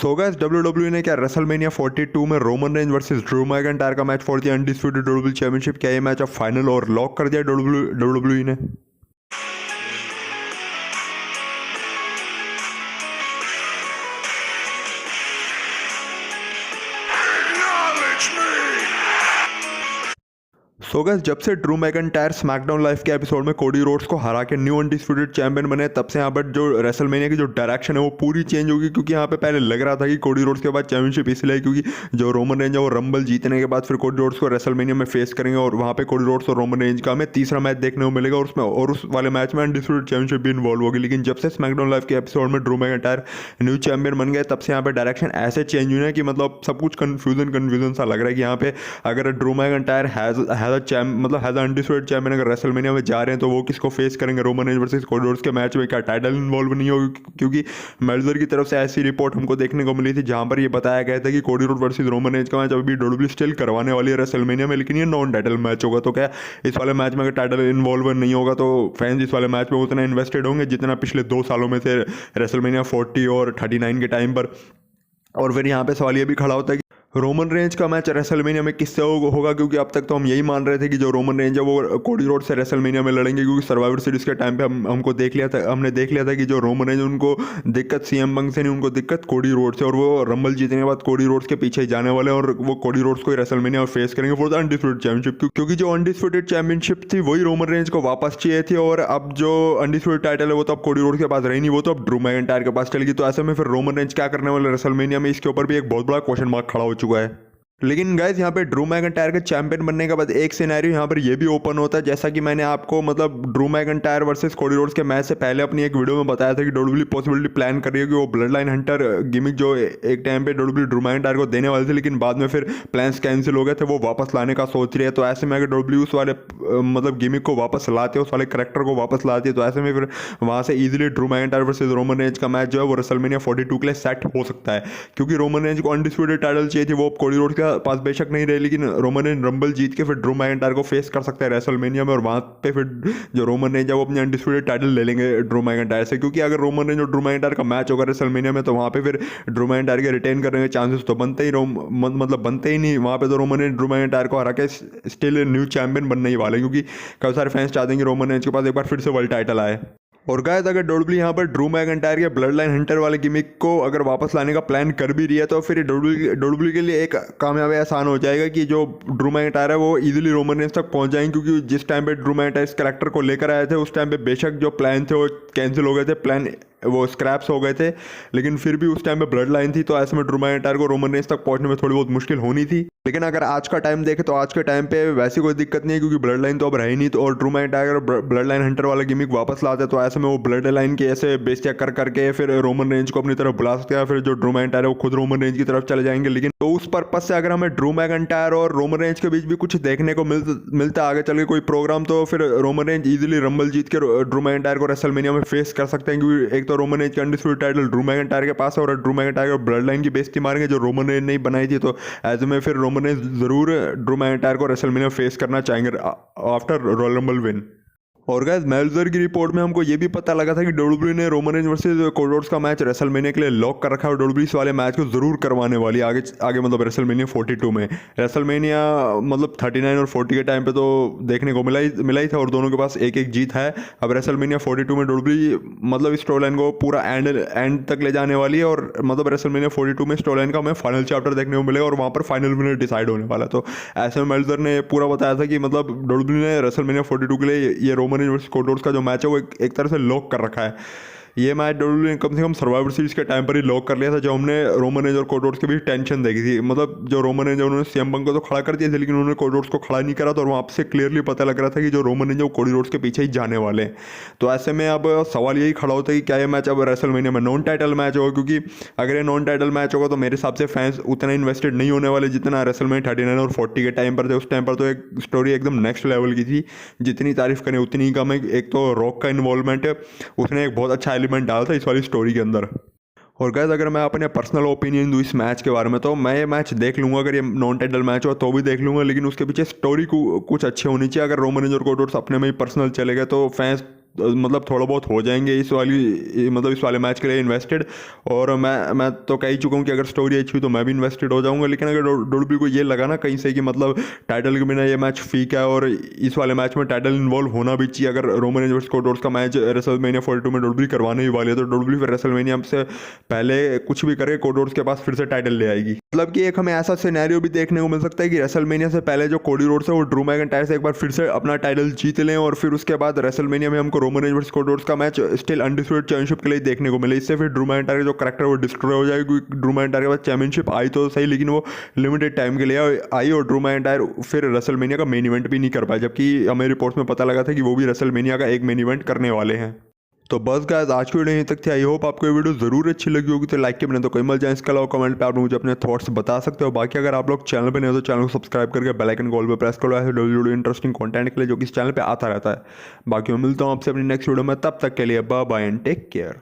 So guys WWE ने क्या WrestleMania 42 में Roman Reigns versus Drew McIntyre का match for the undisputed WWE championship, क्या ये मैच अब फाइनल और लॉक कर दिया डब्ल्यूडब्ल्यूई ने। सो गाइस जब से ड्रू मैकिंटायर स्मैकडाउन लाइव के एपिसोड में कोडी रोड्स को हरा के न्यू अनडिस्प्यूटेड चैंपियन बने, तब से यहाँ पर जो रेसलमेनिया की जो डायरेक्शन है वो पूरी चेंज होगी। क्योंकि यहाँ पे पहले लग रहा था कि कोडी रोड्स के बाद चैंपियनशिप इसलिए क्योंकि जो रोमन रेंज है वो रंबल जीतने के बाद फिर कोडी रोड्स को रेसलमेनिया में फेस करेंगे और वहाँ पे कोडी रोड्स और रोमन रेंज का हमें तीसरा मैच देखने को मिलेगा और उसमें और उस वाले मैच में अनडिस्प्यूटेड चैंपियनशिप भी इन्वॉल्व होगी। लेकिन जब से स्मैकडाउन लाइव के एपिसोड में ड्रू मैकिंटायर न्यू चैंपियन बन गए, तब से यहाँ पे डायरेक्शन ऐसे चेंज हुई है कि मतलब सब कुछ कन्फ्यूजन सा लग रहा है कि यहाँ पे अगर Drew McIntyre has undisputed champion अगर रेसलमेनिया में जा रहे हैं तो वो किसको फेस करेंगे। Roman Reigns versus Cody Rhodes के मैच में क्या टाइटल इन्वॉल्व नहीं होगी? क्योंकि मेल्जर की तरफ से ऐसी रिपोर्ट हमको देखने को मिली थी जहां पर ये बताया गया था कि कोडी रोड वर्सेस रोमन रेंज का मैच अभी डब्ल्यूडब्ल्यूई स्टिल करवाने वाली है रेसलमेनिया में, लेकिन ये नॉन टाइटल मैच होगा। तो क्या इस वाले मैच में अगर टाइटल इन्वॉल्व नहीं होगा तो फैंस इस वाले मैच में उतना इन्वेस्टेड होंगे जितना पिछले 2 सालों में से रेसलमेनिया 40 और 39 के टाइम पर। और फिर यहाँ पे सवाल ये भी खड़ा होता है कि रोमन रेंज का मैच रेसलमेनिया में किससे होगा? क्योंकि अब तक तो हम यही मान रहे थे कि जो रोमन रेंज है वो कोडी रोड से रेसलमेनिया में लड़ेंगे, क्योंकि सर्वाइवर सीरीज के टाइम पे हमने देख लिया था कि जो रोमन रेंज उनको दिक्कत सीएम पंक से नहीं, उनको दिक्कत कोडी रोड से, और वो रंबल जीतने के बाद कोडी रोड्स के पीछे ही जाने वाले और वो कोडी रोड्स को रेसलमेनिया में फेस करेंगे फॉर द अनडिस्प्यूटेड चैंपियनशिप। क्योंकि जो अनडिस्प्यूटेड चैंपियनशिप थी वही रोमन रेंज को वापस चाहिए थी और अब जो अनडिस्प्यूटेड टाइटल है वो तो अब कोडी रोड के पास रही नहीं, वो तो अब ड्रू मैकिंटायर के पास चलेगी। तो ऐसे में फिर रोमन रेंज क्या करने वाले रेसलमेनिया में, इसके ऊपर भी एक बहुत बड़ा क्वेश्चन मार्क खड़ा हो चुका है। लेकिन गाइस यहाँ पे ड्रू मैकिंटायर के चैंपियन बनने के बाद एक सिनेरियो यहाँ पर ये भी ओपन होता है, जैसा कि मैंने आपको Drew McIntyre versus Cody Rhodes के मैच से पहले अपनी एक वीडियो में बताया था कि डब्ल्यूडब्ल्यूई पॉसिबिलिटी प्लान कर रही है कि वो ब्लड लाइन हंटर गिमिक जो एक टाइम पे डब्ल्यूडब्ल्यूई ड्रू मैकिंटायर को देने वाले थे, लेकिन बाद में फिर प्लान्स कैंसिल हो गए थे, वो वापस लाने का सोच रही है। तो ऐसे में अगर डब्ल्यूडब्ल्यूई उस वाले गिमिक को वापस लाते, उस वाले करेक्टर को वापस लाते, तो ऐसे में फिर वहाँ से easily Drew McIntyre versus Roman Reigns का मैच जो है वो रेसलमेनिया 42 के लिए सेट हो सकता है। क्योंकि रोमन रेंज को अनडिस्प्यूटेड टाइटल चाहिए थी, वो कोडी रोड्स के पास बेशक नहीं, लेकिन रोमन रेंज रंबल जीत के फिर ड्रू मैकिंटायर को फेस कर सकता है रेसलमेनिया में और वहां पे फिर जो रोमन रेंज है वो अपने अनडिस्प्यूटेड टाइटल ले लेंगे ड्रू मैकिंटायर से। क्योंकि अगर रोमन रेंज और ड्रू मैकिंटायर का मैच होगा रेसलमेनिया में तो वहां पे फिर ड्रू मैकिंटायर के रिटेन करने के चांसेस तो बनते ही नहीं। वहां पे तो रोमन रेंज ड्रू मैकिंटायर को हरा के स्टिल न्यू चैंपियन बनने ही वाले, क्योंकि काफी सारे फैंस चाहते हैं कि रोमन रेंज के पास एक बार फिर से वर्ल्ड टाइटल आए। और गाइस अगर डब्ल्यूडब्ल्यूई यहाँ पर ड्रू मैकिंटायर के ब्लड लाइन हंटर वाले गिमिक को अगर वापस लाने का प्लान कर भी रही है तो फिर डब्ल्यूडब्ल्यूई के लिए एक कामयाबी आसान हो जाएगा कि जो ड्रू मैकिंटायर है वो इजीली रोमन रेंज तक पहुंच जाएंगे। क्योंकि जिस टाइम पे ड्रू मैकिंटायर इस कैरेक्टर को लेकर आए थे उस टाइम पे बेशक जो प्लान थे वो कैंसिल हो गए थे, प्लान वो स्क्रैप्स हो गए थे, लेकिन फिर भी उस टाइम पे ब्लड लाइन थी, तो ऐसे में ड्रू मैकिंटायर को रोमन रेंज तक पहुंचने में थोड़ी बहुत मुश्किल होनी थी। लेकिन अगर आज का टाइम देखें तो आज के टाइम पे वैसी कोई दिक्कत नहीं है, क्योंकि ब्लड लाइन तो अब रही नहीं। तो और ड्रू मैकिंटायर अगर ब्लड लाइन हंटर वाला गिमिक वापस लाते तो ऐसे में वो ब्लड लाइन के ऐसे बेस्टिया कर करके फिर रोमन रेंज को अपनी तरफ बुला सकते हैं, फिर जो ड्रू मैकिंटायर है वो खुद रोमन रेंज की तरफ चले जाएंगे। लेकिन तो उस पर्पज से अगर हमें ड्रू मैकिंटायर और रोमन रेंज के बीच भी कुछ देखने को मिलता आगे चल के कोई प्रोग्राम, तो फिर रोमन रेंज इजीली रंबल जीत के ड्रू मैकिंटायर को रेसलमेनिया में फेस कर सकते हैं। क्योंकि एक तो रोमन रेंज का टाइटल ड्रू मैकिंटायर के पास है और ड्रू मैकिंटायर को ब्लड लाइन की बेइज्जती मारेंगे जो रोमन रेंज ने बनाई थी, तो ऐसे में फिर रोमन रेंज जरूर ड्रू मैकिंटायर को रेसलमेनिया फेस करना चाहेंगे आफ्टर रॉयल रंबल विन। और गाइस मेल्जर की रिपोर्ट में हमको ये भी पता लगा था कि डब्ल्यूडब्ल्यूई ने Roman Reigns versus Cody Rhodes का मैच रेसलमेनिया के लिए लॉक कर रखा है और डब्ल्यूडब्ल्यूई इस वाले मैच को जरूर करवाने वाली है आगे रेसलमेनिया 42 में। रेसलमेनिया 39 और 40 के टाइम पे तो देखने को मिला ही था और दोनों के पास एक एक जीत है। अब रेसलमेनिया 42 में डब्ल्यूडब्ल्यूई इस स्टोरी लाइन को पूरा एंड तक ले जाने वाली है और रेसलमेनिया 42 में स्टोरी लाइन का हमें फाइनल चैप्टर देखने को मिलेगा और वहाँ पर फाइनल विनर डिसाइड होने वाला है। तो ऐसे में मेल्जर ने पूरा बताया था कि डब्ल्यूडब्ल्यूई ने रेसलमेनिया 42 के लिए ये रोमन कोडी रोड्स का जो मैच है वो एक तरह से लॉक कर रखा है। ये मैच डब्ल्यूडब्ल्यूई ने कम से कम सर्वाइवर सीरीज के टाइम पर ही लॉक कर लिया था, जब हमने रोमन रेंज और कोडी रोड्स के बीच टेंशन देखी थी। जो रोमन रेंज उन्होंने सीएम पंक को तो खड़ा कर दिया था, लेकिन उन्होंने कोडी रोड्स को खड़ा नहीं करा था और वहाँ से क्लियरली पता लग रहा था कि जो रोमन रेंज है वो कोडी रोड्स के पीछे ही जाने वाले हैं। तो ऐसे में अब सवाल यही खड़ा होता है कि क्या ये मैच अब रेसलमेनिया में नॉन टाइटल मैच होगा? क्योंकि अगर ये नॉन टाइटल मैच होगा तो मेरे हिसाब से फैंस उतना इन्वेस्टेड नहीं होने वाले जितना रेसलमेनिया 39 और 40 के टाइम पर थे। उस टाइम पर तो एक स्टोरी एकदम नेक्स्ट लेवल की थी, जितनी तारीफ करें उतनी ही कम है। एक तो रॉक का इन्वॉल्वमेंट है, उसने एक बहुत अच्छा एलिमेंट डाला था इस वाली स्टोरी के अंदर। और गाइस अगर मैं अपने पर्सनल ओपिनियन दूँ इस मैच के बारे में तो मैं ये मैच देख लूँगा, अगर ये नॉन टाइटल मैच हो तो भी देख लूँगा, लेकिन उसके पीछे स्टोरी कुछ अच्छी होनी चाहिए। अगर रोमन रेंज और कोडी रोड्स अपने में ही पर्सनल चले गए तो फैंस मतलब थोड़ा बहुत हो जाएंगे इस वाले मैच के लिए इन्वेस्टेड। और मैं तो कह ही चुका हूँ कि अगर स्टोरी अच्छी हुई तो मैं भी इन्वेस्टेड हो जाऊँगा। लेकिन अगर WWE को ये लगा ना कहीं से कि मतलब टाइटल के बिना ये मैच फीका है और इस वाले मैच में टाइटल इन्वॉल्व होना भी चाहिए, अगर Roman Reigns versus Cody Rhodes का मैच रेसलमेनिया 42 में WWE करवाने ही वाले है, तो WWE फिर रेसलमेनिया से पहले कुछ भी करे कोडी रोड्स के पास फिर से टाइटल ले आएगी। मतलब कि एक हमें ऐसा सिनेरियो भी देखने को मिल सकता है कि रेसलमेनिया से पहले जो कोडी रोड्स है वो ड्रू मैकिंटायर से एक बार फिर से अपना टाइटल जीत लें और फिर उसके बाद रेसलमेनिया में हमको Roman Reigns versus Cody Rhodes का मैच स्टिल अनडिस्प्यूटेड चैंपियनशिप के लिए देखने को मिले। इससे फिर ड्रू मैकिंटायर जो कैरेक्टर वो डिस्ट्रॉय हो जाएगी, क्योंकि ड्रू मैकिंटायर के पास चैंपियनशिप आई तो सही लेकिन वो लिमिटेड टाइम के लिए आई और ड्रू मैकिंटायर फिर रेसलमेनिया का मेन इवेंट भी नहीं कर पाए, जबकि हमें रिपोर्ट्स में पता लगा था कि वो भी रेसलमेनिया का एक मेन इवेंट करने वाले हैं। तो बस गाइस आज की वीडियो यहीं तक थी। आई होप आपको ये वीडियो जरूर अच्छी लगी होगी, तो लाइक के बिना तो कोई मल जाए। इसके अलावा कमेंट पे आप मुझे अपने थॉट्स बता सकते हो। बाकी अगर आप लोग चैनल पे नहीं हो तो चैनल को सब्सक्राइब करके बेल आइकन कॉल पे प्रेस करो ऐसे वीडियो इंटरेस्टिंग कंटेंट के लिए जो कि इस चैनल पे आता रहता है। बाकी मैं मिलता हूँ आपसे अपनी नेक्स्ट वीडियो में, तब तक के लिए bye bye and take care.